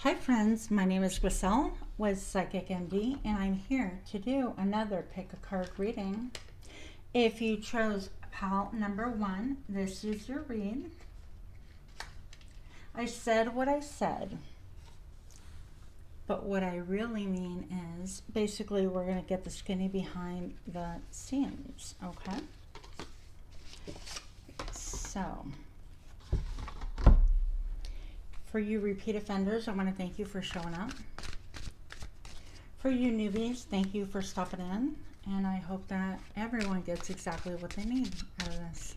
Hi friends, my name is Griselle with Psychic MD, and I'm here to do another pick a card reading. If you chose pile number 1, this is your read. I said what I said, but what I really mean is basically we're going to get the skinny behind the scenes, okay? So, for you repeat offenders, I want to thank you for showing up. For you newbies, thank you for stopping in. And I hope that everyone gets exactly what they need out of this.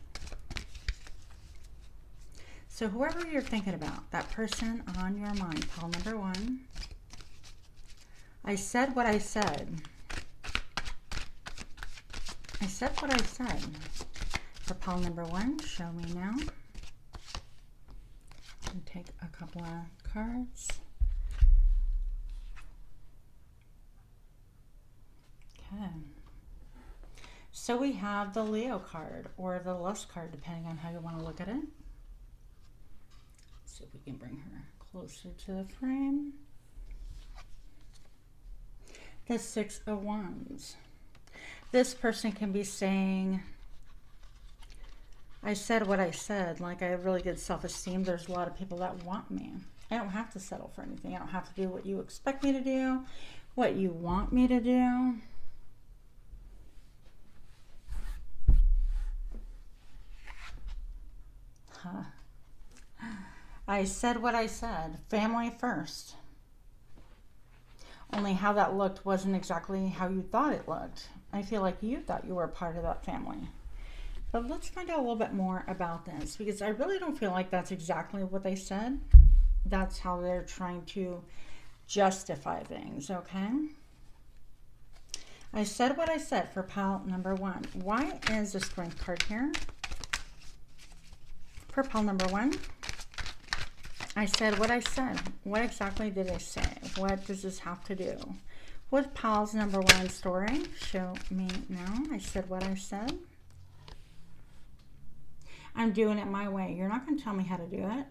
So whoever you're thinking about, that person on your mind, pile number 1. I said what I said. I said what I said. For pile number 1, show me now. And take a couple of cards. Okay. So we have the Leo card or the Lust card, depending on how you want to look at it. Let's see if we can bring her closer to the frame. The 6 of Wands. This person can be saying, I said what I said, like I have really good self-esteem. There's a lot of people that want me. I don't have to settle for anything. I don't have to do what you expect me to do, what you want me to do. I said what I said. Family first. Only how that looked wasn't exactly how you thought it looked. I feel like you thought you were a part of that family. But let's find out a little bit more about this, because I really don't feel like that's exactly what they said. That's how they're trying to justify things, okay? I said what I said for pile number 1. Why is the Strength card here? For pile number 1, I said what I said. What exactly did I say? What does this have to do? What pile's number 1 story? Show me now. I said what I said. I'm doing it my way. You're not going to tell me how to do it.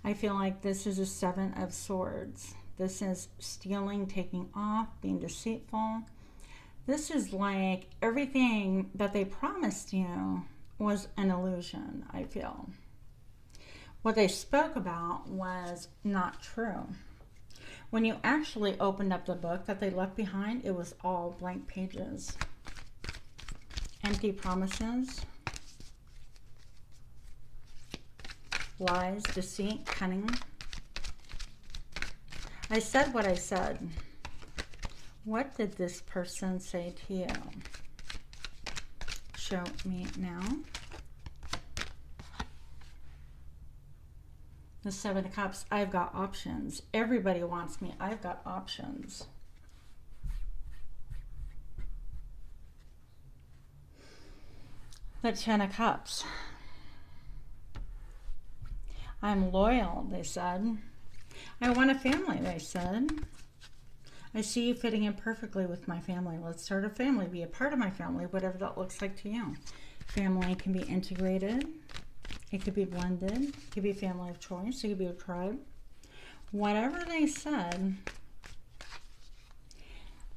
I feel like this is a 7 of Swords. This is stealing, taking off, being deceitful. This is like everything that they promised you was an illusion, I feel. What they spoke about was not true. When you actually opened up the book that they left behind, it was all blank pages. Empty promises. Lies, deceit, cunning. I said what I said. What did this person say to you? Show me now. The 7 of Cups. I've got options. Everybody wants me. I've got options. The 10 of Cups. I'm loyal, they said. I want a family, they said. I see you fitting in perfectly with my family. Let's start a family. Be a part of my family, whatever that looks like to you. Family can be integrated. It could be blended. It could be a family of choice. It could be a tribe. Whatever they said,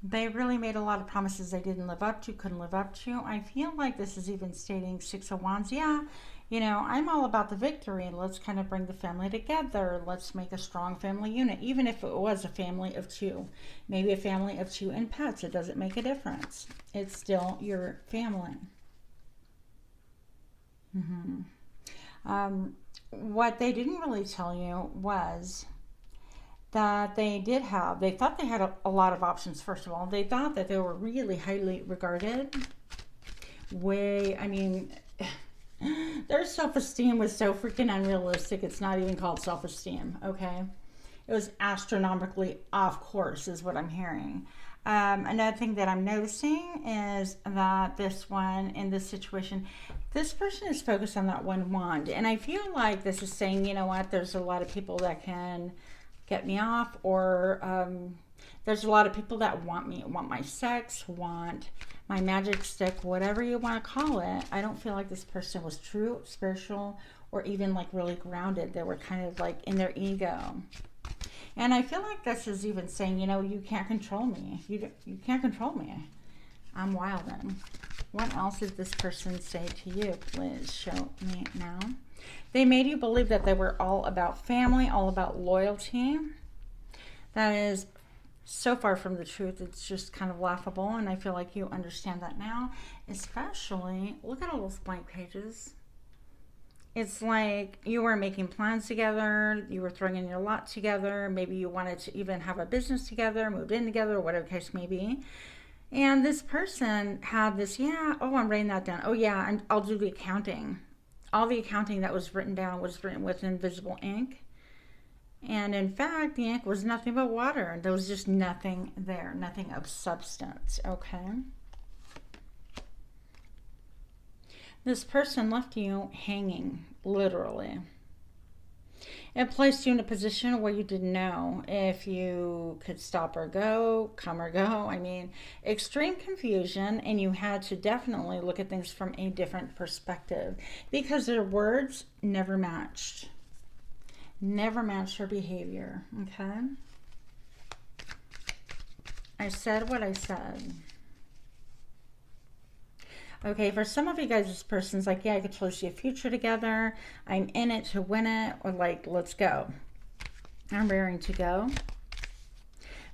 they really made a lot of promises they didn't live up to, couldn't live up to. I feel like this is even stating 6 of Wands. Yeah, you know, I'm all about the victory. Let's kind of bring the family together. Let's make a strong family unit. Even if it was a family of 2, maybe a family of 2 and pets, it doesn't make a difference. It's still your family. What they didn't really tell you was that they thought they had a lot of options. First of all, they thought that they were really highly regarded. I mean, their self-esteem was so freaking unrealistic. It's not even called self-esteem, okay? It was astronomically off course is what I'm hearing. Another thing that I'm noticing is that this one, in this situation, this person is focused on that 1 wand. And I feel like this is saying, you know what, there's a lot of people that can get me off, or there's a lot of people that want me, want my sex, want my magic stick, whatever you want to call it. I don't feel like this person was true, spiritual, or even like really grounded. They were kind of like in their ego. And I feel like this is even saying, you know, you can't control me. You can't control me. I'm wildin'. What else did this person say to you? Please show me now. They made you believe that they were all about family, all about loyalty. That is so far from the truth. It's just kind of laughable, and I feel like you understand that now. Especially, look at all those blank pages. It's like you were making plans together, you were throwing in your lot together, maybe you wanted to even have a business together, moved in together, or whatever the case may be. And this person had this, yeah, oh, I'm writing that down. Oh, yeah, and I'll do the accounting. All the accounting that was written down was written with invisible ink. And in fact, the ink was nothing but water. There was just nothing there, nothing of substance, okay? This person left you hanging, literally. It placed you in a position where you didn't know if you could stop or go, come or go. I mean, extreme confusion, and you had to definitely look at things from a different perspective because their words never matched. Never matched their behavior, okay? I said what I said. Okay, for some of you guys, this person's like, yeah, I could totally see a future together. I'm in it to win it, or like, let's go. I'm raring to go.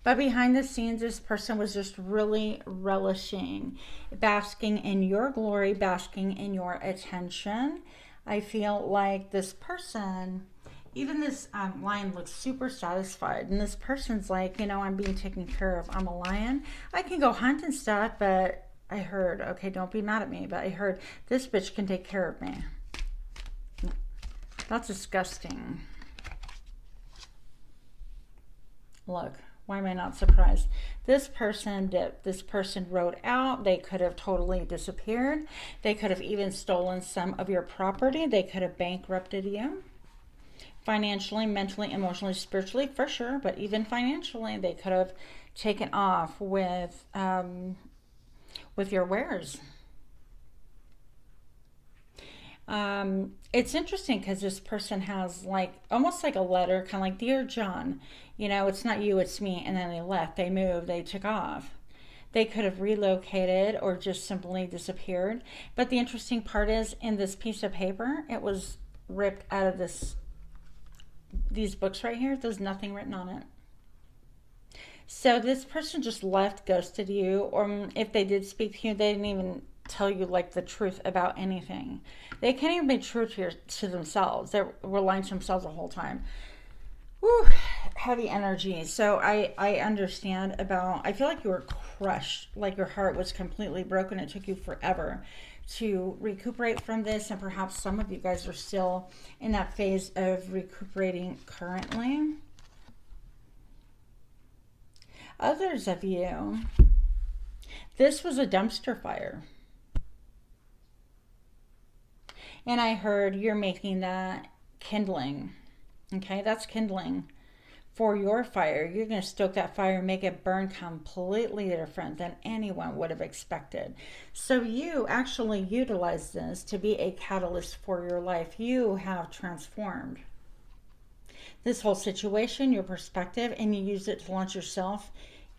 But behind the scenes, this person was just really relishing, basking in your glory, basking in your attention. I feel like this person, even this lion looks super satisfied. And this person's like, you know, I'm being taken care of. I'm a lion. I can go hunt and stuff, but I heard, okay, don't be mad at me, but I heard this bitch can take care of me. That's disgusting. Look, why am I not surprised? This person dipped. This person rode out. They could have totally disappeared. They could have even stolen some of your property. They could have bankrupted you. Financially, mentally, emotionally, spiritually, for sure. But even financially, they could have taken off with your wares. It's interesting because this person has like almost like a letter, kind of like, Dear John, you know, it's not you, it's me. And then they left, they moved, they took off. They could have relocated or just simply disappeared. But the interesting part is, in this piece of paper, it was ripped out of these books right here. There's nothing written on it. So this person just left, ghosted you, or if they did speak to you, they didn't even tell you like the truth about anything. They can't even be true to themselves. They were lying to themselves the whole time. Woo, heavy energy. So I understand about, I feel like you were crushed, like your heart was completely broken. It took you forever to recuperate from this, and perhaps some of you guys are still in that phase of recuperating currently. Others of you, this was a dumpster fire. And I heard you're making that kindling. Okay, that's kindling for your fire. You're going to stoke that fire and make it burn completely different than anyone would have expected. So you actually utilize this to be a catalyst for your life. You have transformed this whole situation, your perspective, and you use it to launch yourself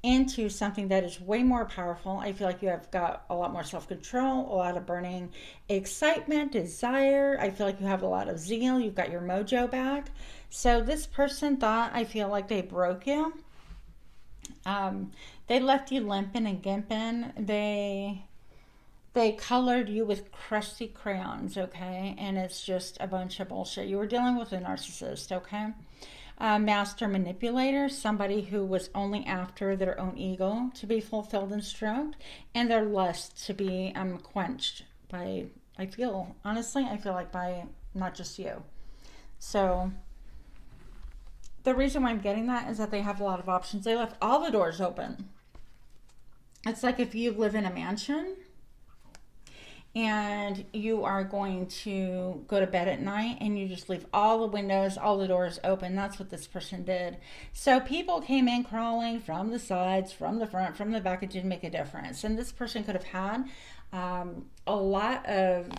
into something that is way more powerful. I feel like you have got a lot more self-control, a lot of burning excitement, desire. I feel like you have a lot of zeal. You've got your mojo back. So this person thought, I feel like they broke you. They left you limping and gimping. They colored you with crusty crayons, okay? And it's just a bunch of bullshit. You were dealing with a narcissist, okay? Master manipulator, somebody who was only after their own ego to be fulfilled and stroked, and their lust to be quenched by, I feel like by not just you. So the reason why I'm getting that is that they have a lot of options. They left all the doors open. It's like if you live in a mansion and you are going to go to bed at night and you just leave all the windows, all the doors open. That's what this person did. So people came in crawling from the sides, from the front, from the back. It didn't make a difference. And this person could have had a lot of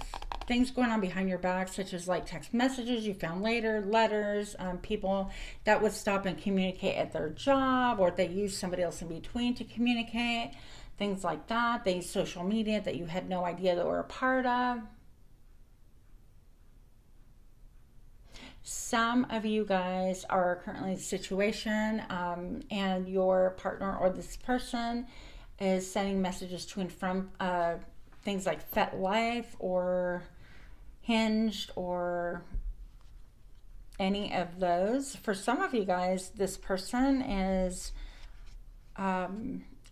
things going on behind your back, such as like text messages you found later, letters, people that would stop and communicate at their job, or they use somebody else in between to communicate, things like that. They use social media that you had no idea they were a part of. Some of you guys are currently in a situation, and your partner or this person is sending messages to and from things like FetLife or Hinged or any of those. For some of you guys, this person is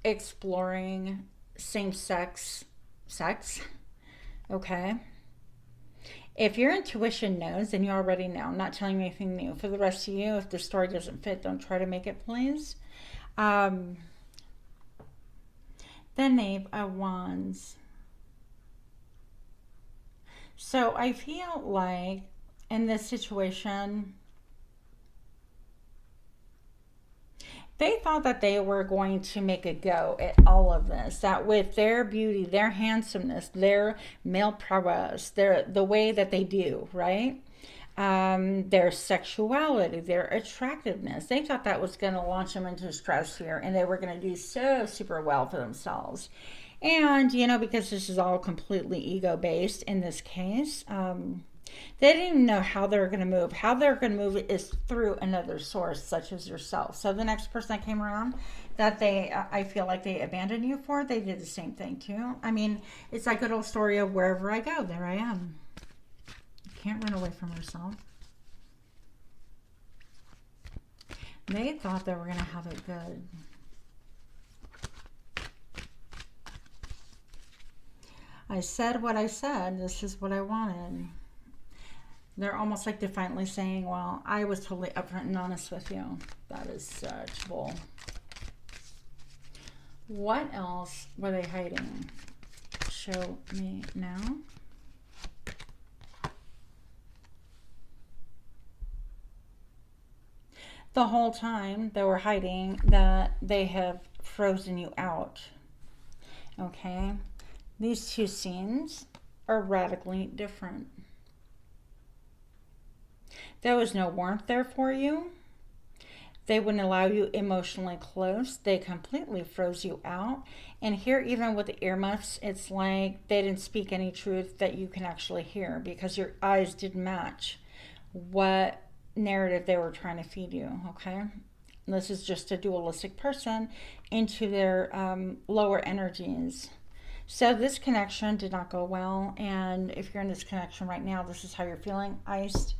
exploring same-sex sex. Okay. If your intuition knows, then you already know. I'm not telling you anything new. For the rest of you, if the story doesn't fit, don't try to make it, please. The Knave of Wands. So I feel like in this situation, they thought that they were going to make a go at all of this, that with their beauty, their handsomeness, their male prowess, the way that they do, right? Their sexuality, their attractiveness, they thought that was going to launch them into the stratosphere, and they were going to do so super well for themselves. And, you know, because this is all completely ego-based in this case, they didn't even know how they're going to move. How they're going to move is through another source, such as yourself. So the next person that came around that I feel like they abandoned you for, they did the same thing too. I mean, it's that good old story of wherever I go, there I am. You can't run away from yourself. They thought they were going to have it good. I said what I said. This is what I wanted. They're almost like defiantly saying, well, I was totally upfront and honest with you. That is such bull. What else were they hiding? Show me now. The whole time they were hiding that they have frozen you out. Okay? These two scenes are radically different. There was no warmth there for you. They wouldn't allow you emotionally close. They completely froze you out. And here, even with the earmuffs, it's like they didn't speak any truth that you can actually hear, because your eyes didn't match what narrative they were trying to feed you, okay? This is just a dualistic person into their lower energies. So this connection did not go well, and if you're in this connection right now, this is how you're feeling: iced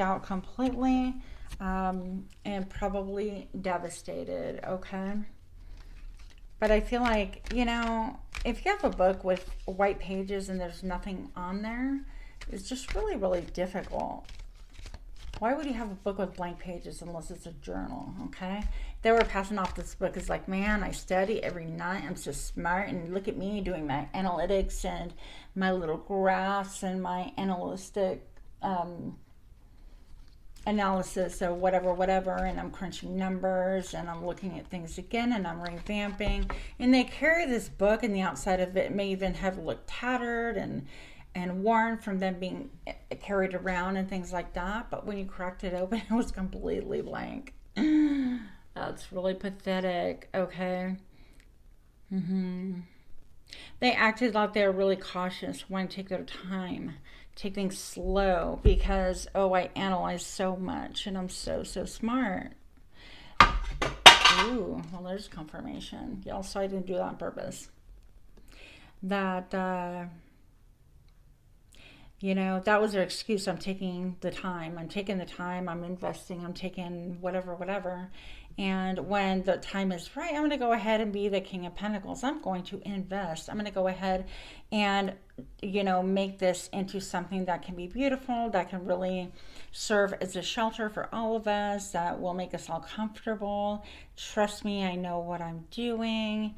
out completely, and probably devastated, okay? But I feel like, you know, if you have a book with white pages and there's nothing on there, it's just really, really difficult. Why would you have a book with blank pages unless it's a journal, okay? They were passing off this book as like, man, I study every night. I'm so smart. And look at me doing my analytics and my little graphs and my analytic analysis of whatever. And I'm crunching numbers and I'm looking at things again and I'm revamping. And they carry this book, and the outside of it may even have looked tattered and worn from them being carried around and things like that. But when you cracked it open, it was completely blank. That's really pathetic, okay? They acted like they were really cautious, wanting to take their time, take things slow, because, oh, I analyze so much and I'm so smart. Ooh, well, there's confirmation. Y'all saw I didn't do that on purpose. That, you know, that was their excuse. I'm taking the time. I'm investing. I'm taking whatever. And when the time is right, I'm going to go ahead and be the King of Pentacles. I'm going to invest. I'm going to go ahead and, you know, make this into something that can be beautiful, that can really serve as a shelter for all of us, that will make us all comfortable. Trust me, I know what I'm doing.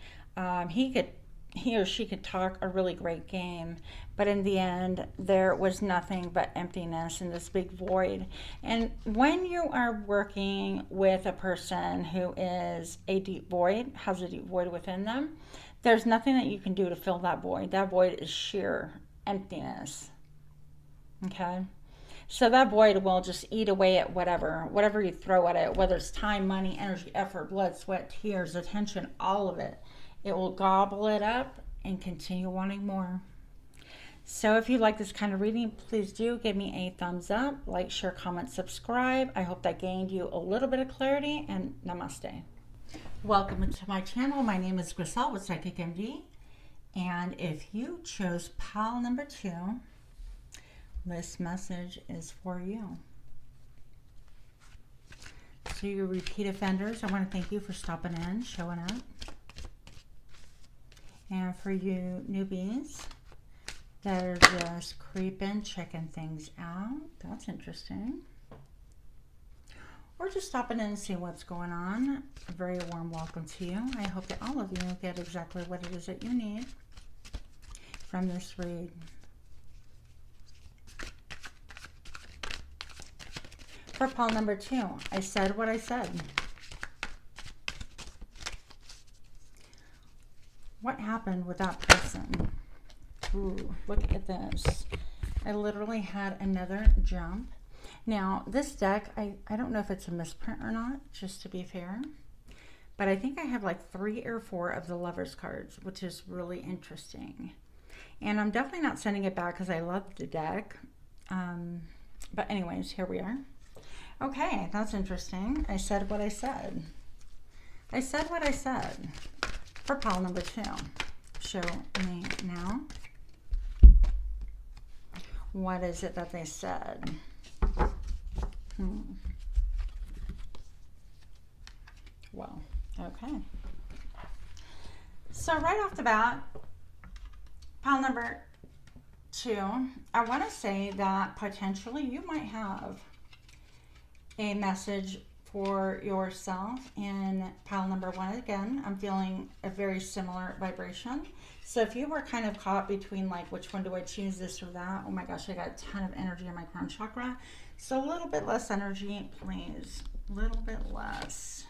He or she could talk a really great game, but in the end, there was nothing but emptiness in this big void. And when you are working with a person who is a deep void, has a deep void within them, there's nothing that you can do to fill that void. That void is sheer emptiness. Okay? So that void will just eat away at whatever you throw at it, whether it's time, money, energy, effort, blood, sweat, tears, attention, all of it. It will gobble it up and continue wanting more. So if you like this kind of reading, please do give me a thumbs up, like, share, comment, subscribe. I hope that gained you a little bit of clarity, and namaste. Welcome to my channel. My name is Griselle with Psychic MD. And if you chose pile number 2, this message is for you. So you repeat offenders, I want to thank you for stopping in, showing up. And for you newbies that are just creeping, checking things out, that's interesting. Or just stopping in and seeing what's going on, a very warm welcome to you. I hope that all of you get exactly what it is that you need from this read. For pile number 2, I said what I said. What happened with that person? Ooh, look at this. I literally had another jump. Now, this deck, I don't know if it's a misprint or not, just to be fair. But I think I have like 3 or 4 of the Lovers cards, which is really interesting. And I'm definitely not sending it back because I love the deck. But anyways, here we are. Okay, that's interesting. I said what I said. I said what I said. For pile number 2. Show me now. What is it that they said? Well, okay. So right off the bat, pile number 2, I want to say that potentially you might have a message for yourself in pile number 1. Again, I'm feeling a very similar vibration. So if you were kind of caught between like, which one do I choose, this or that? Oh my gosh, I got a ton of energy in my crown chakra. So a little bit less energy, please. A little bit less.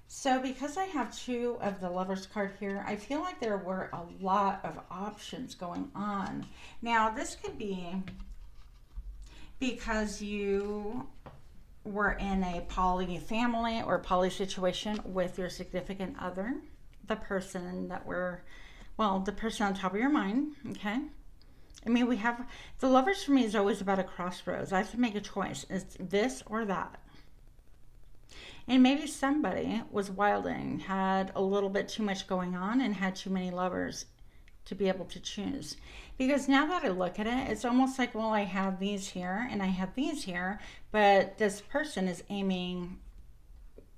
So because I have 2 of the Lovers card here, I feel like there were a lot of options going on. Now, this could be because you were in a poly family or poly situation with your significant other, the person that were, well, the person on top of your mind, okay? I mean, we have, the Lovers for me is always about a crossroads. I have to make a choice. It's this or that. And maybe somebody was wilding, had a little bit too much going on and had too many lovers to be able to choose. Because now that I look at it, it's almost like, well, I have these here and I have these here, but this person is aiming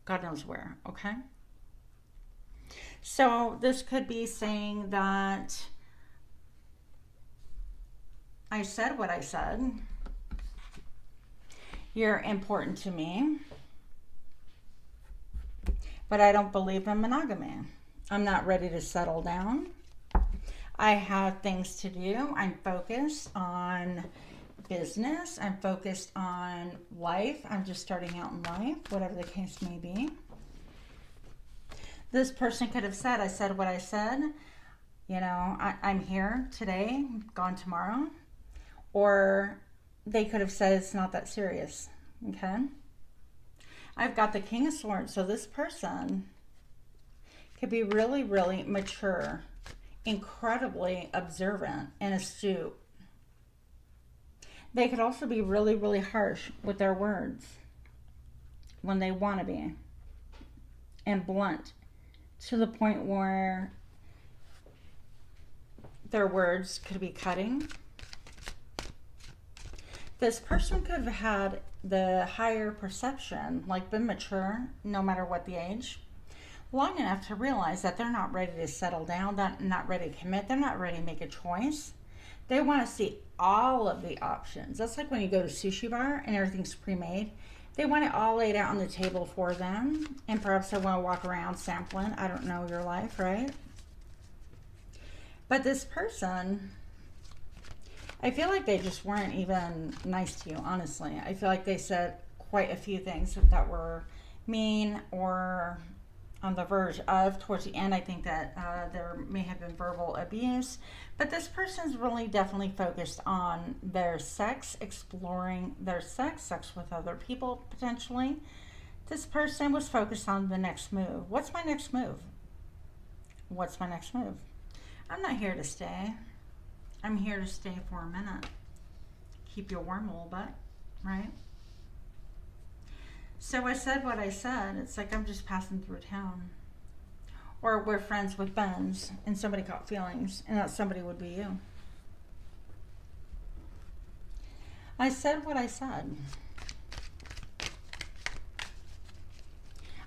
God knows where, okay? So this could be saying that I said what I said. You're important to me, but I don't believe in monogamy. I'm not ready to settle down. I have things to do. I'm focused on business. I'm focused on life. I'm just starting out in life, whatever the case may be. This person could have said, I said what I said. You know, I'm here today, gone tomorrow. Or they could have said, it's not that serious. Okay? I've got the King of Swords. So this person could be really, really mature, incredibly observant and astute. They could also be really, really harsh with their words when they want to be, and blunt to the point where their words could be cutting. This person could have had the higher perception, like been mature, no matter what the age, long enough to realize that they're not ready to settle down, not ready to commit, they're not ready to make a choice. They want to see all of the options. That's like when you go to sushi bar and everything's pre-made. They want it all laid out on the table for them, and perhaps they want to walk around sampling. I don't know your life, right? But this person, I feel like they just weren't even nice to you, honestly. I feel like they said quite a few things that were mean or on the verge of. Towards the end, I think that there may have been verbal abuse, but this person's really definitely focused on their sex, exploring their sex with other people potentially. This person was focused on the next move. What's my next move? What's my next move? I'm not here to stay. I'm here to stay for a minute. Keep you warm a little bit, right? So I said what I said. It's like I'm just passing through town. Or we're friends with Ben's and somebody caught feelings, and that somebody would be you. I said what I said.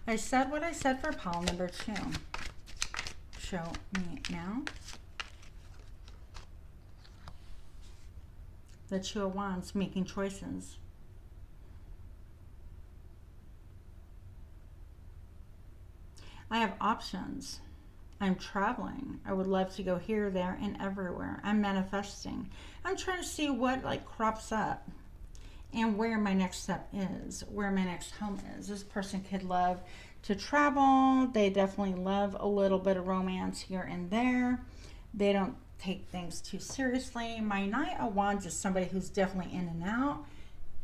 I said what I said for pile number 2. Show me now. The Two of Wands, making choices. I have options. I'm traveling. I would love to go here, there, and everywhere. I'm manifesting. I'm trying to see what crops up and where my next step is, where my next home is. This person could love to travel. They definitely love a little bit of romance here and there. They don't take things too seriously. My Knight of Wands is somebody who's definitely in and out.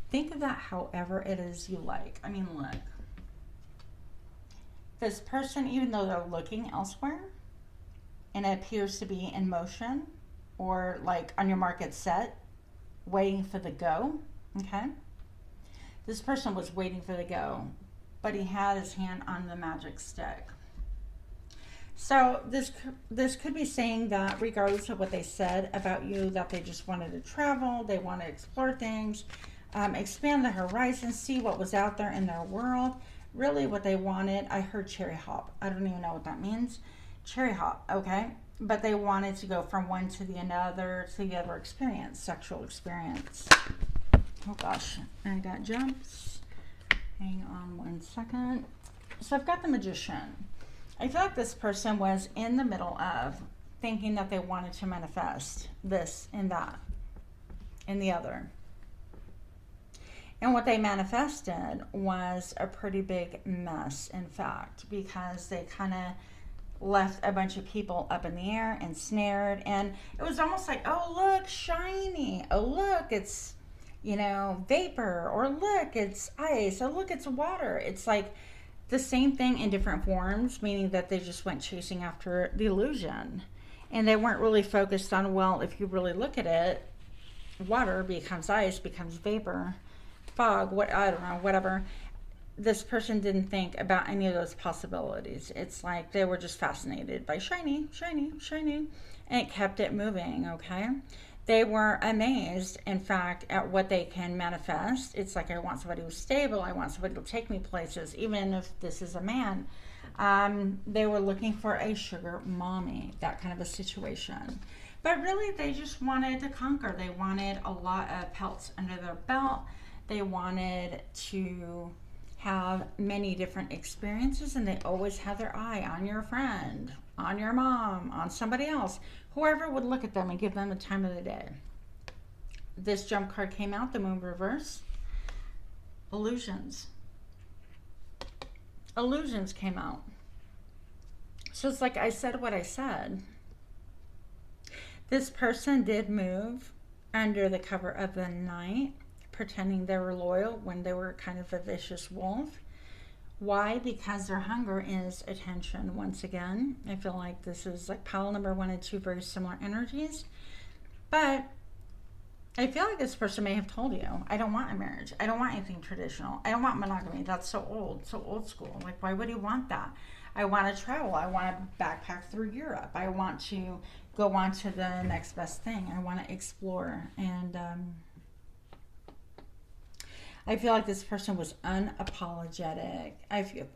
Think of that however it is you like. I mean, look. This person, even though they're looking elsewhere, and it appears to be in motion, or on your market set, waiting for the go, okay? This person was waiting for the go, but he had his hand on the magic stick. So this could be saying that regardless of what they said about you, that they just wanted to travel, they want to explore things, expand the horizon, see what was out there in their world. Really what they wanted, I heard cherry hop. I don't even know what that means. Cherry hop, okay? But they wanted to go from one to the other experience, sexual experience. Oh gosh, I got jumps. Hang on one second. So I've got the Magician. I feel like this person was in the middle of thinking that they wanted to manifest this and that and the other. And what they manifested was a pretty big mess, in fact, because they kind of left a bunch of people up in the air and snared. And it was almost like, oh, look, shiny. Oh, look, it's, vapor. Or look, it's ice. Oh, look, it's water. It's like the same thing in different forms, meaning that they just went chasing after the illusion. And they weren't really focused on, well, if you really look at it, water becomes ice, becomes vapor. Fog, I don't know, whatever. This person didn't think about any of those possibilities. It's like they were just fascinated by shiny, shiny, shiny, and it kept it moving, okay? They were amazed, in fact, at what they can manifest. It's like, I want somebody who's stable. I want somebody to take me places, even if this is a man. They were looking for a sugar mommy, that kind of a situation. But really, they just wanted to conquer. They wanted a lot of pelts under their belt. They wanted to have many different experiences, and they always had their eye on your friend, on your mom, on somebody else, whoever would look at them and give them the time of the day. This jump card came out, the Moon reverse. Illusions. Illusions came out. So it's like I said what I said. This person did move under the cover of the night, pretending they were loyal when they were kind of a vicious wolf. Why? Because their hunger is attention. Once again, I feel like this is like pile number 1 and 2, very similar energies. But I feel like this person may have told you, I don't want a marriage. I don't want anything traditional. I don't want monogamy. That's so old school. Like, why would you want that? I want to travel. I want to backpack through Europe. I want to go on to the next best thing. I want to explore. And I feel like this person was unapologetic.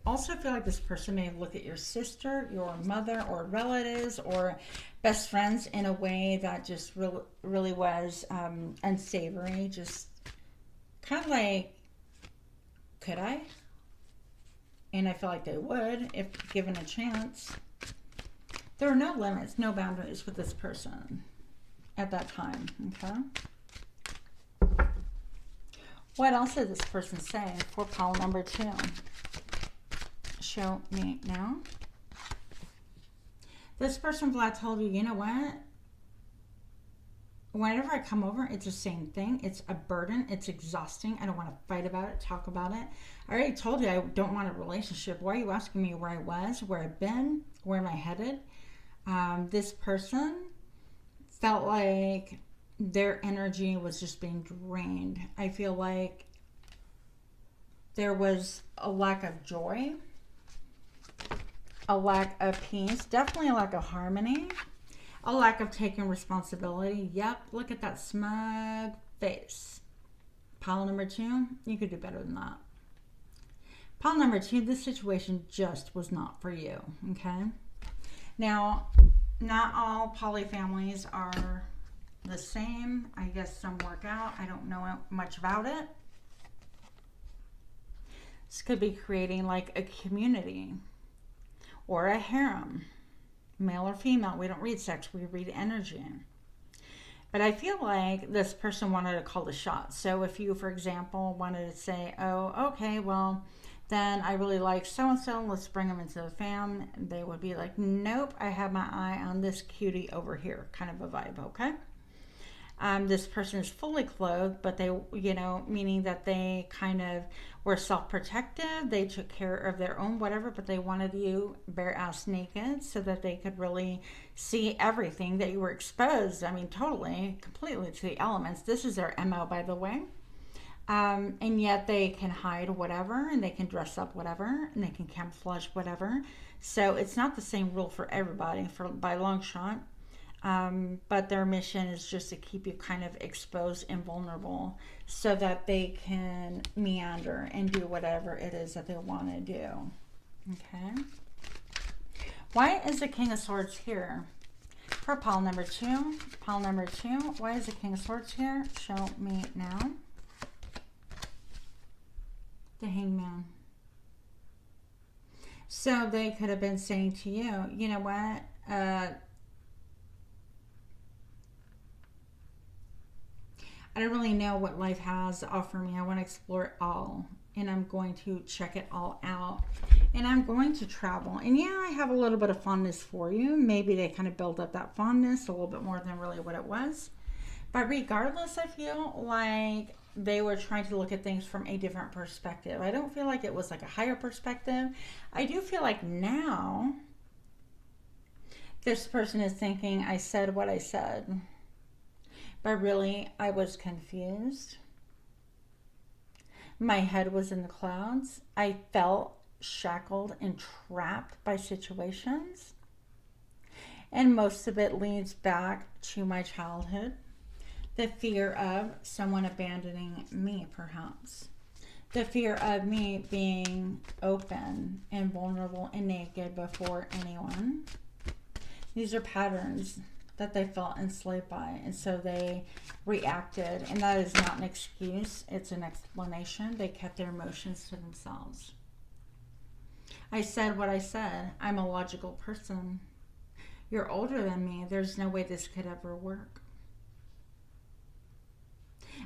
Also feel like this person may have looked at your sister, your mother, or relatives, or best friends in a way that just really was unsavory. Just kind of like, could I? And I feel like they would if given a chance. There are no limits, no boundaries with this person at that time, okay? What else did this person say for pile number 2? show me now. This person flat told you, you know what? Whenever I come over, it's the same thing. It's a burden. It's exhausting. I don't want to fight about it, talk about it. I already told you I don't want a relationship. Why are you asking me where I was, where I've been, where am I headed? This person felt like their energy was just being drained. I feel like there was a lack of joy, a lack of peace, definitely a lack of harmony, a lack of taking responsibility. Yep, look at that smug face. Pile number 2, you could do better than that. Pile number 2, this situation just was not for you, okay? Now, not all poly families are the same. I guess some work out. I don't know much about it. This could be creating like a community or a harem, male or female. We don't read sex, we read energy. But I feel like this person wanted to call the shots. So if you, for example, wanted to say, oh, okay, well, then I really like so-and-so, let's bring them into the fam. They would be like, nope, I have my eye on this cutie over here, kind of a vibe, okay? This person is fully clothed, but they, you know, meaning that they kind of were self-protective. They took care of their own whatever, but they wanted you bare ass naked so that they could really see everything, that you were exposed. I mean, totally, completely to the elements. This is their MO, by the way. And yet they can hide whatever, and they can dress up whatever, and they can camouflage whatever. So it's not the same rule for everybody, by a long shot. But their mission is just to keep you kind of exposed and vulnerable so that they can meander and do whatever it is that they want to do. Okay. Why is the King of Swords here? For pile number 2. Pile number 2. Why is the King of Swords here? Show me now. The Hangman. So they could have been saying to you, you know what? I don't really know what life has to offer me. I want to explore it all. And I'm going to check it all out. And I'm going to travel. And yeah, I have a little bit of fondness for you. Maybe they kind of build up that fondness a little bit more than really what it was. But regardless, I feel like they were trying to look at things from a different perspective. I don't feel like it was like a higher perspective. I do feel like now this person is thinking, I said what I said. But really, I was confused. My head was in the clouds. I felt shackled and trapped by situations. And most of it leads back to my childhood. The fear of someone abandoning me, perhaps. The fear of me being open and vulnerable and naked before anyone. These are patterns that they felt enslaved by, and so they reacted. And that is not an excuse, it's an explanation. They kept their emotions to themselves. I said what I said. I'm a logical person. You're older than me. There's no way this could ever work.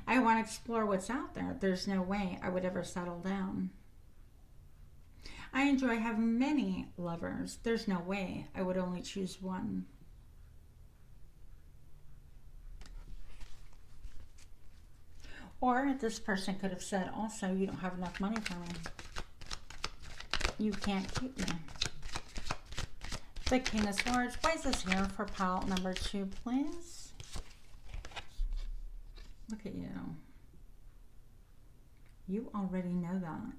I want to explore what's out there. There's no way I would ever settle down. I enjoy having many lovers. There's no way I would only choose one. Or this person could have said also, you don't have enough money for me. You can't keep me. The King of Swords. Why is this here for pile number 2, please? Look at you. You already know that.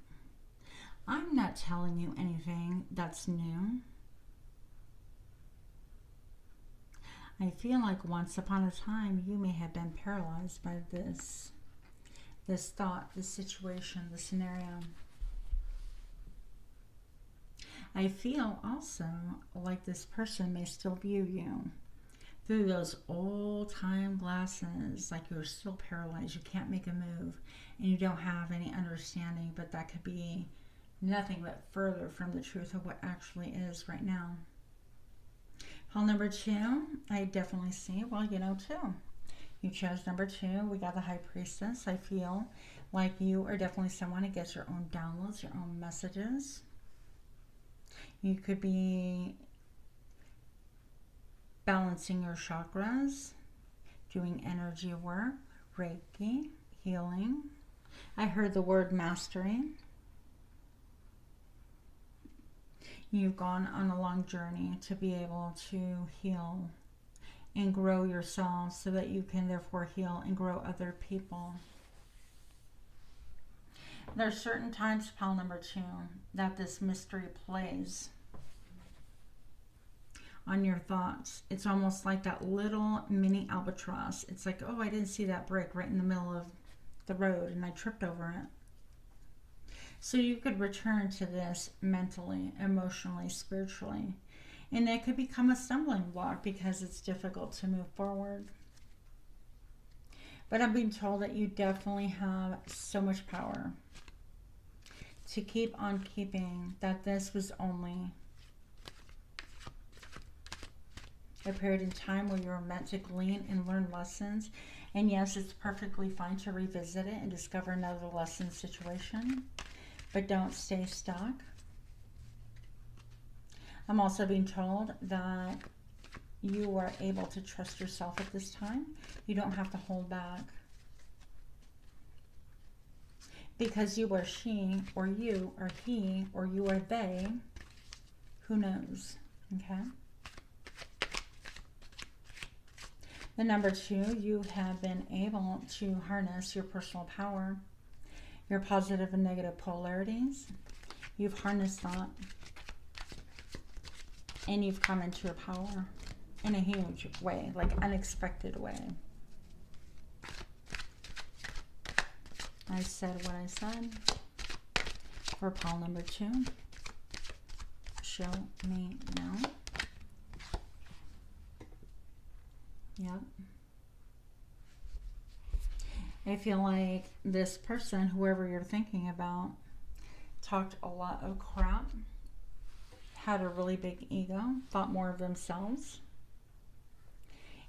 I'm not telling you anything that's new. I feel like once upon a time you may have been paralyzed by this thought, this situation, this scenario. I feel also like this person may still view you through those old time glasses, like you're still paralyzed, you can't make a move, and you don't have any understanding, but that could be nothing but further from the truth of what actually is right now. Pile number 2, I definitely see, well, you know, 2. You chose number 2. We got the High Priestess. I feel like you are definitely someone who gets your own downloads, your own messages. You could be balancing your chakras, doing energy work, Reiki, healing. I heard the word mastering. You've gone on a long journey to be able to heal and grow yourself so that you can therefore heal and grow other people. There's certain times, pile number 2, that this mystery plays on your thoughts. It's almost like that little mini albatross. It's like, oh, I didn't see that break right in the middle of the road and I tripped over it. So you could return to this mentally, emotionally, spiritually. And it could become a stumbling block because it's difficult to move forward. But I'm being told that you definitely have so much power to keep on keeping, that this was only a period in time where you were meant to glean and learn lessons. And yes, it's perfectly fine to revisit it and discover another lesson situation, but don't stay stuck. I'm also being told that you are able to trust yourself at this time. You don't have to hold back, because you are she, or you are he, or you are they. Who knows? Okay. The number 2, you have been able to harness your personal power, your positive and negative polarities. You've harnessed that, and you've come into your power in a huge way, like unexpected way. I said what I said. For pile number 2, show me now. Yep. I feel like this person, whoever you're thinking about, talked a lot of crap, had a really big ego, thought more of themselves,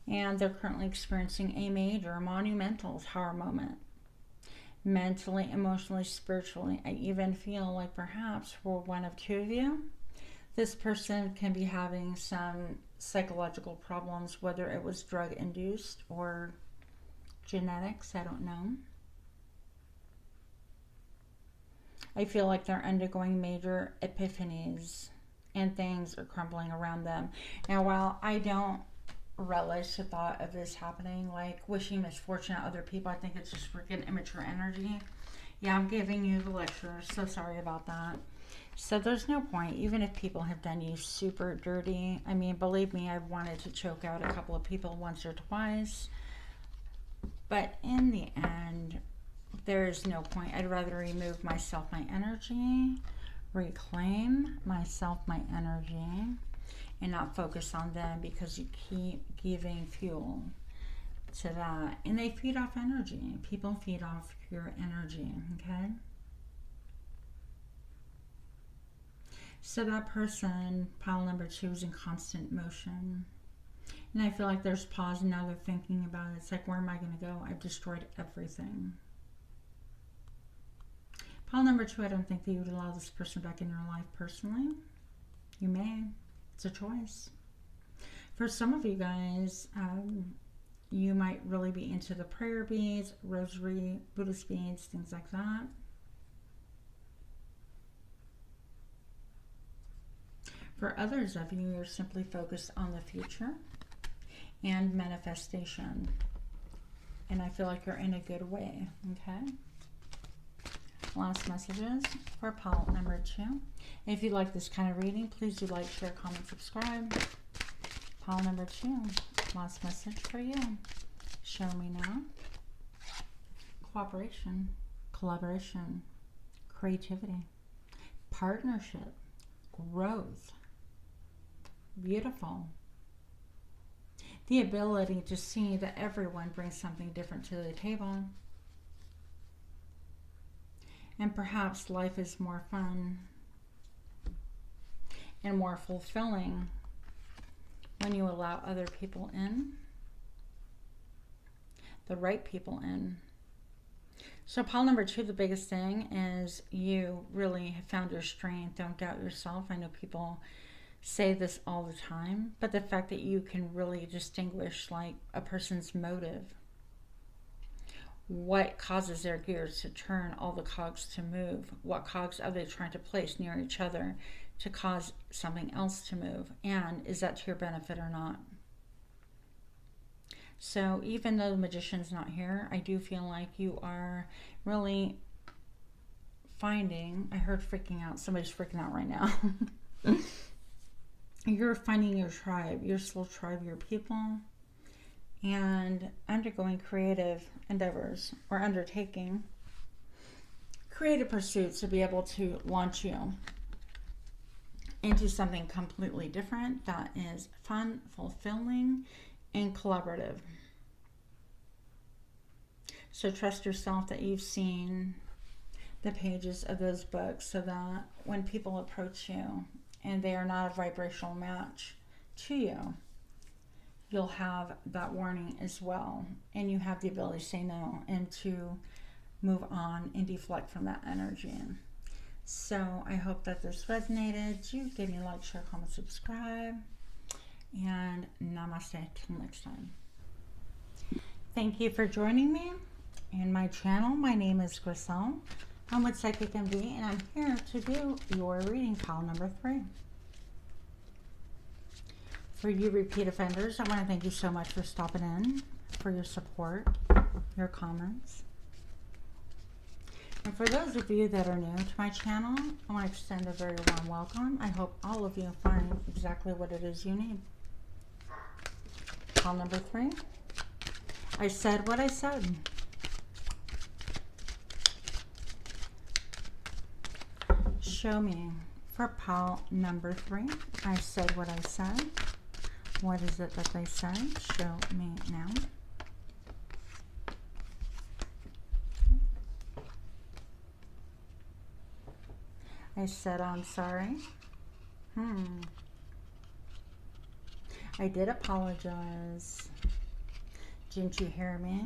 and they're currently experiencing a major, monumental tower moment. Mentally, emotionally, spiritually. I even feel like perhaps for one of 2 of you, this person can be having some psychological problems, whether it was drug induced or genetics, I don't know. I feel like they're undergoing major epiphanies and things are crumbling around them. Now, while I don't relish the thought of this happening, like wishing misfortune on other people, I think it's just freaking immature energy. Yeah, I'm giving you the lecture, so sorry about that. So there's no point, even if people have done you super dirty. I mean, believe me, I've wanted to choke out a couple of people once or twice. But in the end, there is no point. I'd rather remove myself, my energy, reclaim myself, my energy, and not focus on them, because you keep giving fuel to that. And they feed off energy. People feed off your energy, okay? So that person, pile number 2, is in constant motion. And I feel like there's pause, and now they're thinking about it. It's like, where am I going to go? I've destroyed everything. Pile number 2, I don't think that you would allow this person back in your life personally. You may. It's a choice. For some of you guys, you might really be into the prayer beads, rosary, Buddhist beads, things like that. For others of you, you're simply focused on the future and manifestation. And I feel like you're in a good way, okay? Last messages for pile number 2. If you like this kind of reading, please do like, share, comment, subscribe. Pile number 2, last message for you. Show me now. Cooperation, collaboration, creativity, partnership, growth. Beautiful. The ability to see that everyone brings something different to the table. And perhaps life is more fun and more fulfilling when you allow other people in, the right people in. So pile number 2, the biggest thing is you really have found your strength. Don't doubt yourself. I know people say this all the time, but the fact that you can really distinguish like a person's motive, what causes their gears to turn, all the cogs to move, what cogs are they trying to place near each other to cause something else to move, and is that to your benefit or not? So even though the magician's not here, I do feel like you are really finding, I heard freaking out, somebody's freaking out right now. You're finding your tribe, your soul tribe, your people, and undergoing creative endeavors or undertaking creative pursuits to be able to launch you into something completely different that is fun, fulfilling, and collaborative. So trust yourself that you've seen the pages of those books, so that when people approach you and they are not a vibrational match to you, you'll have that warning as well, and you have the ability to say no and to move on and deflect from that energy. So I hope that this resonated. You give me a like, share, comment, subscribe, and namaste till next time. Thank you for joining me in my channel. My name is Griselle. I'm with Psychic MD, and I'm here to do your reading, pile number 3. For you repeat offenders, I want to thank you so much for stopping in, for your support, your comments. And for those of you that are new to my channel, I want to extend a very warm welcome. I hope all of you find exactly what it is you need. Pile number 3. I said what I said. Show me for pile number 3. I said what I said. What is it that they said? Show me now. I said I'm sorry. I did apologize. Didn't you hear me?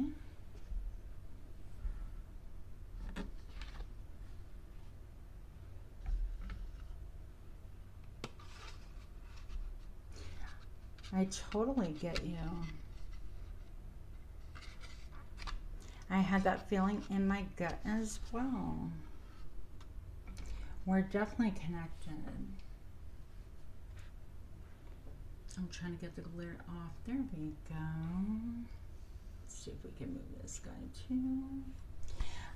I totally get you. I had that feeling in my gut as well. We're definitely connected. I'm trying to get the glare off. There we go. Let's see if we can move this guy too.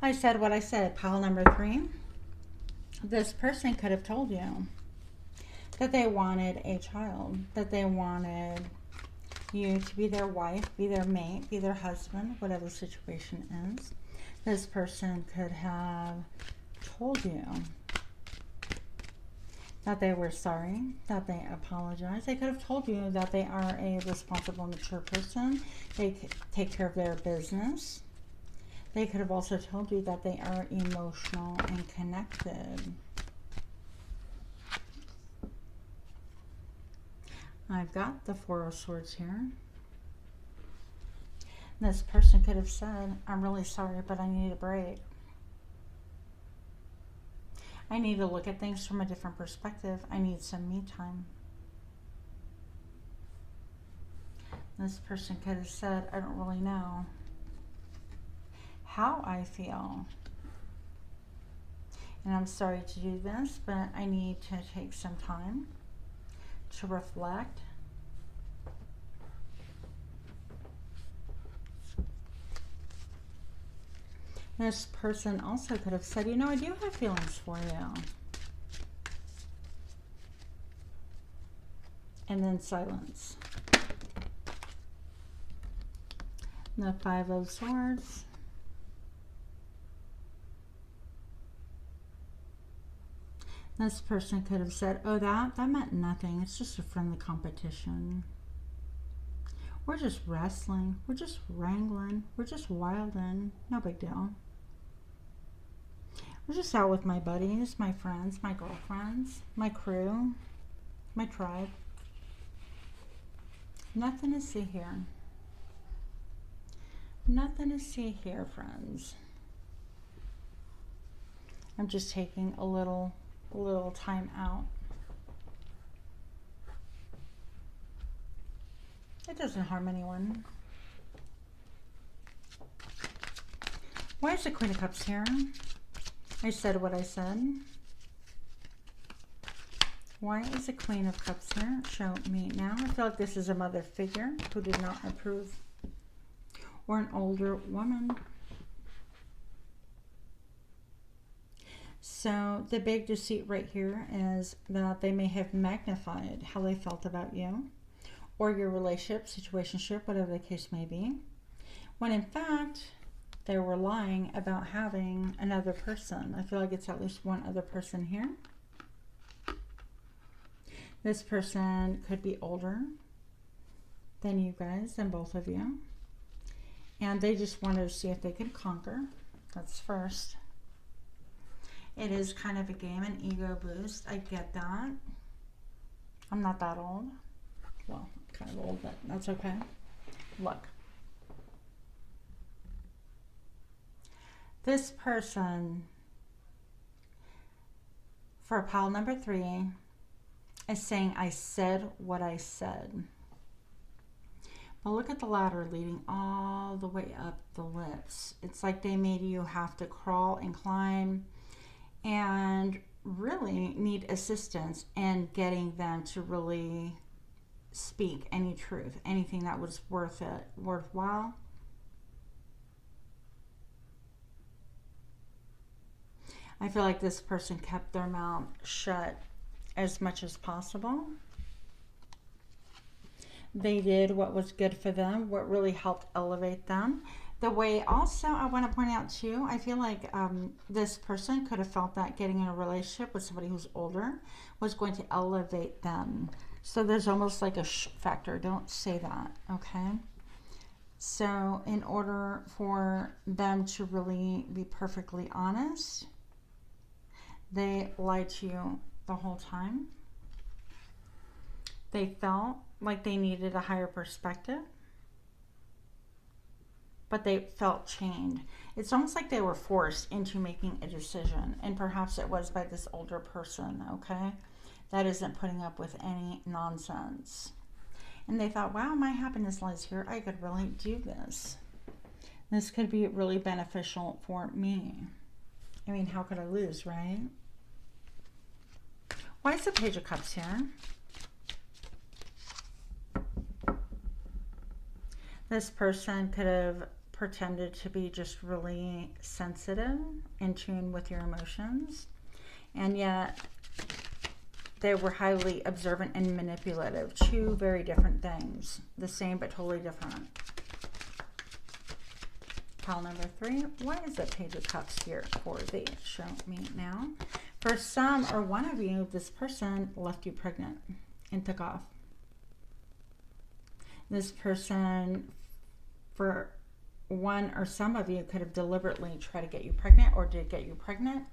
I said what I said. Pile number 3. This person could have told you that they wanted a child, that they wanted you to be their wife, be their mate, be their husband, whatever the situation is. This person could have told you that they were sorry, that they apologized. They could have told you that they are a responsible, mature person. They take care of their business. They could have also told you that they are emotional and connected. I've got the 4 of Swords here. This person could have said, I'm really sorry, but I need a break. I need to look at things from a different perspective. I need some me time. This person could have said, I don't really know how I feel. And I'm sorry to do this, but I need to take some time to reflect. This person also could have said, you know, I do have feelings for you. And then silence. The 5 of Swords. This person could have said, oh, that meant nothing. It's just a friendly competition. We're just wrestling. We're just wrangling. We're just wilding. No big deal. We're just out with my buddies, my friends, my girlfriends, my crew, my tribe. Nothing to see here. Nothing to see here, friends. I'm just taking a little time out. It doesn't harm anyone. Why is the Queen of Cups here? I said what I said. Why is the Queen of Cups here? Show me now. I feel like this is a mother figure who did not approve. Or an older woman. So the big deceit right here is that they may have magnified how they felt about you or your relationship, situationship, whatever the case may be, when in fact they were lying about having another person. I feel like it's at least one other person here. This person could be older than you guys, than both of you. And they just wanted to see if they could conquer. That's first. It is kind of a game, an ego boost. I get that. I'm not that old. Well, kind of old, but that's okay. Look. This person, for pile number 3, is saying, I said what I said. But look at the ladder leading all the way up the lips. It's like they made you have to crawl and climb and really need assistance in getting them to really speak any truth, anything that was worthwhile. I feel like this person kept their mouth shut as much as possible. They did what was good for them, what really helped elevate them. The way also I want to point out too, I feel like this person could have felt that getting in a relationship with somebody who's older was going to elevate them. So there's almost like a factor. Don't say that, okay? So in order for them to really be perfectly honest, they lied to you the whole time. They felt like they needed a higher perspective, but they felt chained. It's almost like they were forced into making a decision, and perhaps it was by this older person, okay, that isn't putting up with any nonsense. And they thought, wow, my happiness lies here. I could really do this. This could be really beneficial for me. I mean, how could I lose, right? Why is the Page of Cups here? This person could have pretended to be just really sensitive, in tune with your emotions, and yet they were highly observant and manipulative. Two very different things. The same but totally different. Pile number 3. Why is the Page of Cups here for thee? Show me now. For some or one of you, this person left you pregnant and took off. This person, for one or some of you, could have deliberately tried to get you pregnant or did get you pregnant.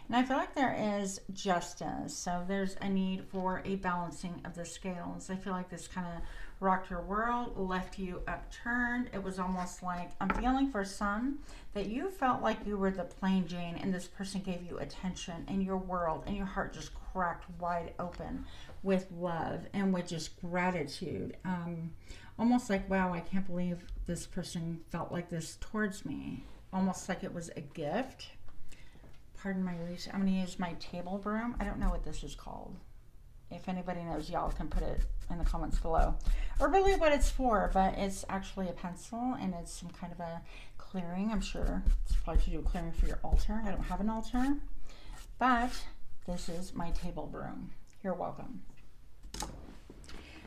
And I feel like there is justice. So there's a need for a balancing of the scales. I feel like this kind of rocked your world, left you upturned. It was almost like, I'm feeling for some that you felt like you were the plain Jane and this person gave you attention, and your world and your heart just cracked wide open with love and with just gratitude. Almost like, wow, I can't believe this person felt like this towards me. Almost like it was a gift. Pardon my reach. I'm going to use my table broom. I don't know what this is called. If anybody knows, y'all can put it in the comments below. Or really what it's for, but it's actually a pencil and it's some kind of a clearing. I'm sure it's probably to do clearing for your altar. I don't have an altar, but this is my table broom. You're welcome.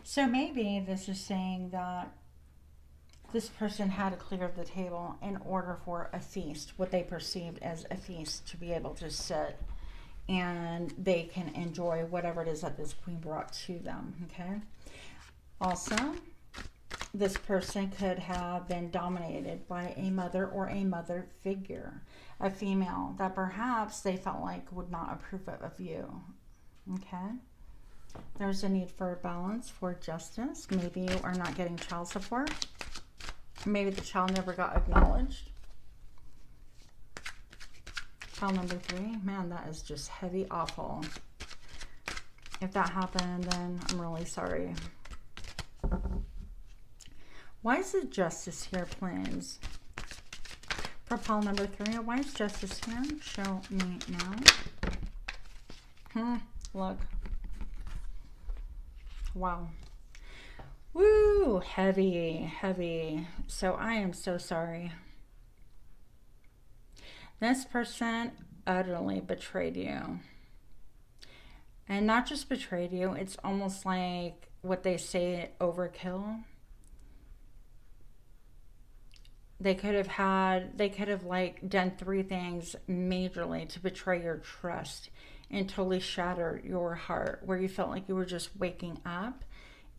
So maybe this is saying that this person had to clear the table in order for a feast, what they perceived as a feast, to be able to sit and they can enjoy whatever it is that this queen brought to them, okay? Also, this person could have been dominated by a mother or a mother figure, a female that perhaps they felt like would not approve of you, okay? There's a need for balance, for justice. Maybe you are not getting child support. Maybe the child never got acknowledged. Pile number 3. Man, that is just heavy, awful. If that happened, then I'm really sorry. Why is the Justice here, please? For pile number 3, why is Justice here? Show me now. Look. Wow. Woo, heavy, heavy. So I am so sorry. This person utterly betrayed you. And not just betrayed you, it's almost like what they say, overkill. They could have like done 3 things majorly to betray your trust and totally shatter your heart, where you felt like you were just waking up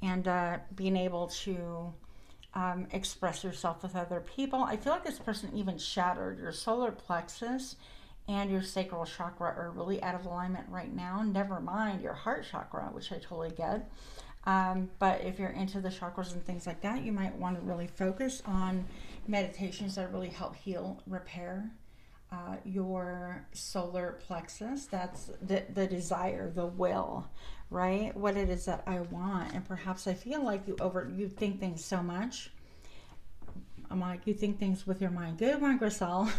and being able to express yourself with other people. I feel like this person even shattered your solar plexus and your sacral chakra are really out of alignment right now. Never mind your heart chakra, which I totally get. But if you're into the chakras and things like that, you might want to really focus on meditations that really help heal, repair your solar plexus. That's the desire, the will, right? What it is that I want. And perhaps I feel like you think things so much. I'm like, you think things with your mind. Good one, Grisel.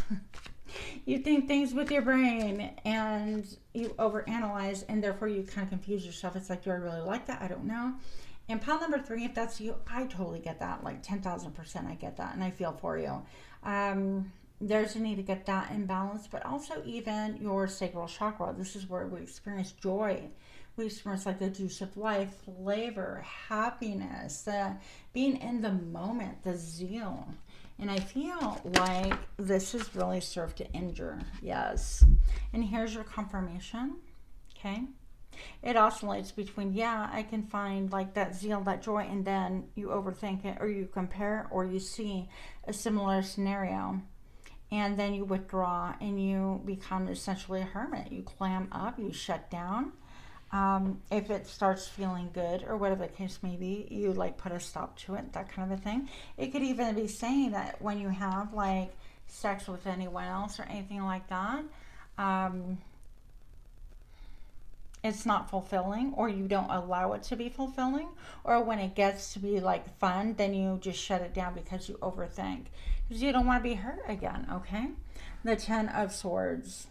You think things with your brain and you overanalyze, and therefore you kind of confuse yourself. It's like, do I really like that? I don't know. And pile number 3, if that's you, I totally get that. Like 10,000% I get that, and I feel for you. There's a need to get that in balance, but also even your sacral chakra. This is where we experience joy. We experience like the juice of life, flavor, happiness, being in the moment, the zeal. And I feel like this has really served to injure. Yes. And here's your confirmation. Okay. It oscillates between, yeah, I can find like that zeal, that joy, and then you overthink it, or you compare, or you see a similar scenario. And then you withdraw and you become essentially a hermit. You clam up, you shut down. If it starts feeling good or whatever the case may be, you like put a stop to it, that kind of a thing. It could even be saying that when you have like sex with anyone else or anything like that, it's not fulfilling, or you don't allow it to be fulfilling, or when it gets to be like fun, then you just shut it down because you overthink, because you don't want to be hurt again. Okay. The 10 of Swords.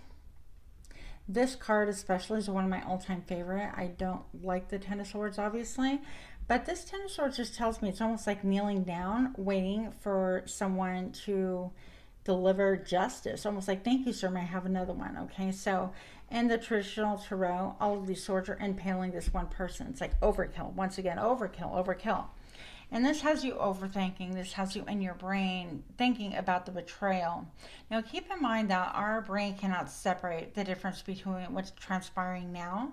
This card especially is one of my all-time favorite. I don't like the 10 of Swords, obviously, but this 10 of Swords just tells me it's almost like kneeling down, waiting for someone to deliver justice. Almost like, thank you, sir, may I have another one? Okay, so in the traditional tarot, all of these swords are impaling this one person. It's like overkill. Once again, overkill, overkill. And this has you overthinking. This has you in your brain thinking about the betrayal. Now, keep in mind that our brain cannot separate the difference between what's transpiring now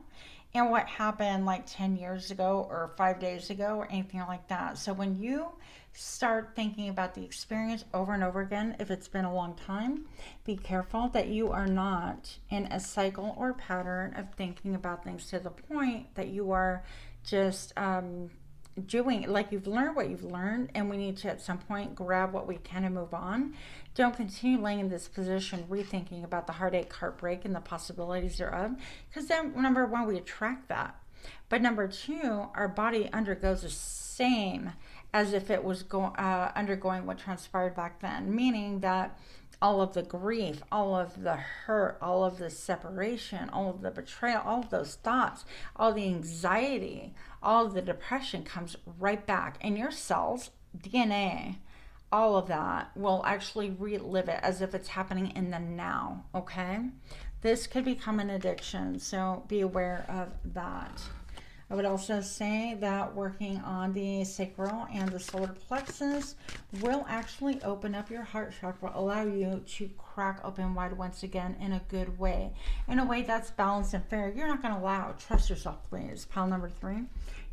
and what happened like 10 years ago or 5 days ago or anything like that. So when you start thinking about the experience over and over again, if it's been a long time, be careful that you are not in a cycle or pattern of thinking about things to the point that you are just doing like you've learned what you've learned, and we need to at some point grab what we can and move on. Don't continue laying in this position rethinking about the heartache, heartbreak, and the possibilities thereof, because then number 1, we attract that, but number 2, our body undergoes the same as if it was undergoing what transpired back then, meaning that all of the grief, all of the hurt, all of the separation, all of the betrayal, all of those thoughts, all the anxiety, all of the depression comes right back. And your cells, DNA, all of that will actually relive it as if it's happening in the now, okay? This could become an addiction, so be aware of that. I would also say that working on the sacral and the solar plexus will actually open up your heart chakra, allow you to crack open wide once again in a good way, in a way that's balanced and fair. You're not going to allow, trust yourself please, pile number 3,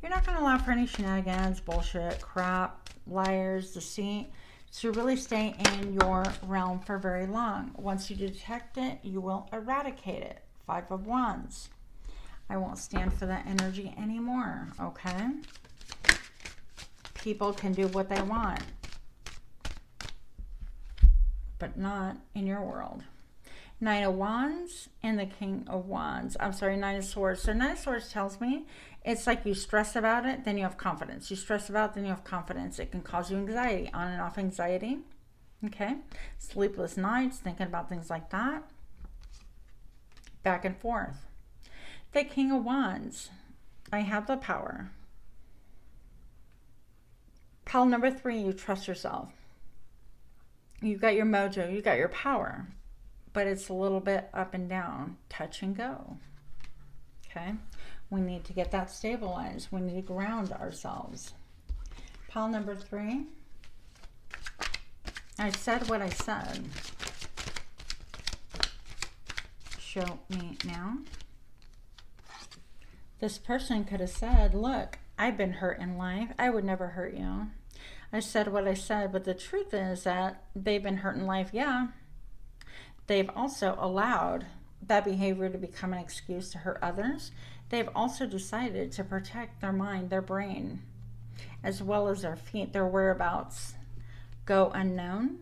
you're not going to allow for any shenanigans, bullshit, crap, liars, deceit, to really stay in your realm for very long. Once you detect it, you will eradicate it. 5 of Wands. I won't stand for that energy anymore, okay? People can do what they want, but not in your world. Nine of Wands and the King of Wands. I'm sorry, Nine of Swords. So Nine of Swords tells me it's like you stress about it, then you have confidence. You stress about it, then you have confidence. It can cause you anxiety, on and off anxiety. Okay. Sleepless nights, thinking about things like that. Back and forth. The King of Wands. I have the power. Pile number 3, you trust yourself. You got your mojo, you got your power. But it's a little bit up and down, touch and go. Okay, we need to get that stabilized. We need to ground ourselves. Pile number 3. I said what I said. Show me now. This person could have said, look, I've been hurt in life. I would never hurt you. I said what I said, but the truth is that they've been hurt in life, yeah. They've also allowed that behavior to become an excuse to hurt others. They've also decided to protect their mind, their brain, as well as their feet, their whereabouts go unknown.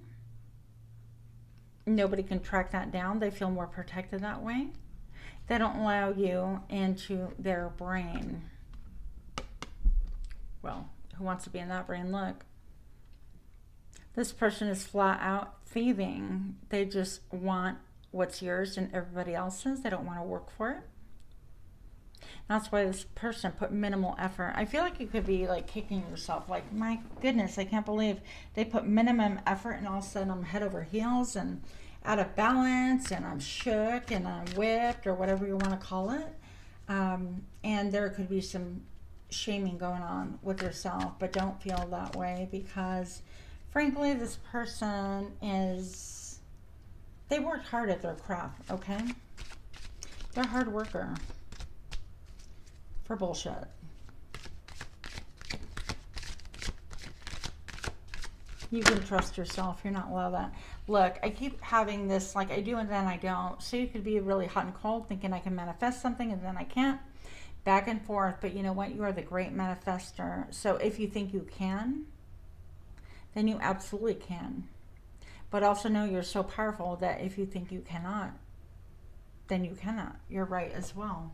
Nobody can track that down. They feel more protected that way. They don't allow you into their brain. Well, who wants to be in that brain? Look. This person is flat out thieving. They just want what's yours and everybody else's. They don't want to work for it. That's why this person put minimal effort. I feel like you could be like kicking yourself. Like, my goodness, I can't believe they put minimum effort and all of a sudden I'm head over heels and out of balance and I'm shook and I'm whipped or whatever you want to call it. And there could be some shaming going on with yourself, but don't feel that way because frankly, this person they worked hard at their craft, okay? They're a hard worker for bullshit. You can trust yourself. You're not allowed that. Look, I keep having this, like I do and then I don't. So you could be really hot and cold thinking I can manifest something and then I can't. Back and forth. But you know what? You are the great manifester. So if you think you can, then you absolutely can. But also know you're so powerful that if you think you cannot, then you cannot. You're right as well.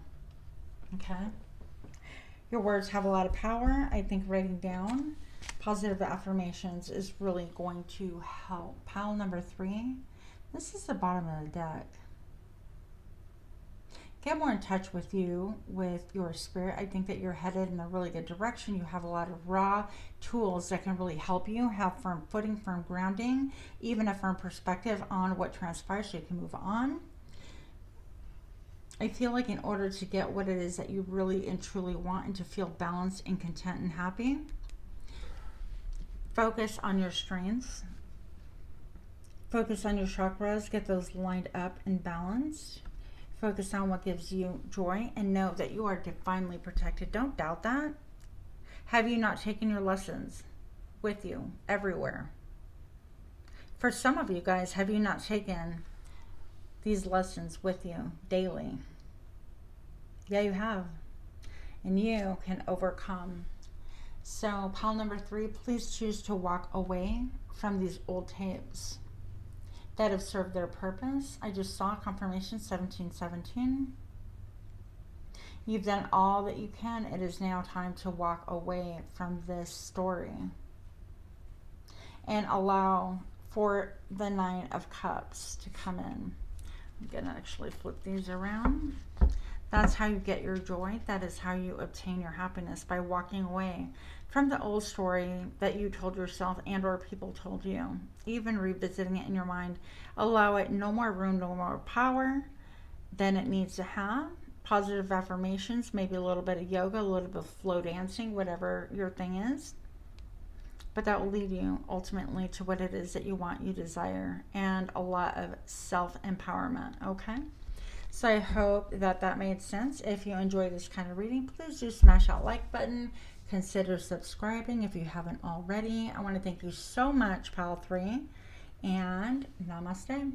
Okay? Your words have a lot of power. I think writing down positive affirmations is really going to help. Pile number 3. This is the bottom of the deck. Get more in touch with you, with your spirit. I think that you're headed in a really good direction. You have a lot of raw tools that can really help you have firm footing, firm grounding, even a firm perspective on what transpires so you can move on. I feel like in order to get what it is that you really and truly want and to feel balanced and content and happy, focus on your strengths. Focus on your chakras. Get those lined up and balanced. Focus on what gives you joy and know that you are divinely protected. Don't doubt that. Have you not taken your lessons with you everywhere? For some of you guys, have you not taken these lessons with you daily? Yeah, you have. And you can overcome. So pile number 3, please choose to walk away from these old tapes that have served their purpose. I just saw confirmation 1717. You've done all that you can. It is now time to walk away from this story and allow for the 9 of Cups to come in. I'm going to actually flip these around. That's how you get your joy. That is how you obtain your happiness, by walking away from the old story that you told yourself and or people told you. Even revisiting it in your mind. Allow it no more room, no more power than it needs to have. Positive affirmations, maybe a little bit of yoga, a little bit of flow dancing, whatever your thing is. But that will lead you ultimately to what it is that you want, you desire, and a lot of self-empowerment, okay? So I hope that that made sense. If you enjoy this kind of reading, please do smash that like button. Consider subscribing if you haven't already. I want to thank you so much, Pile 3, and namaste.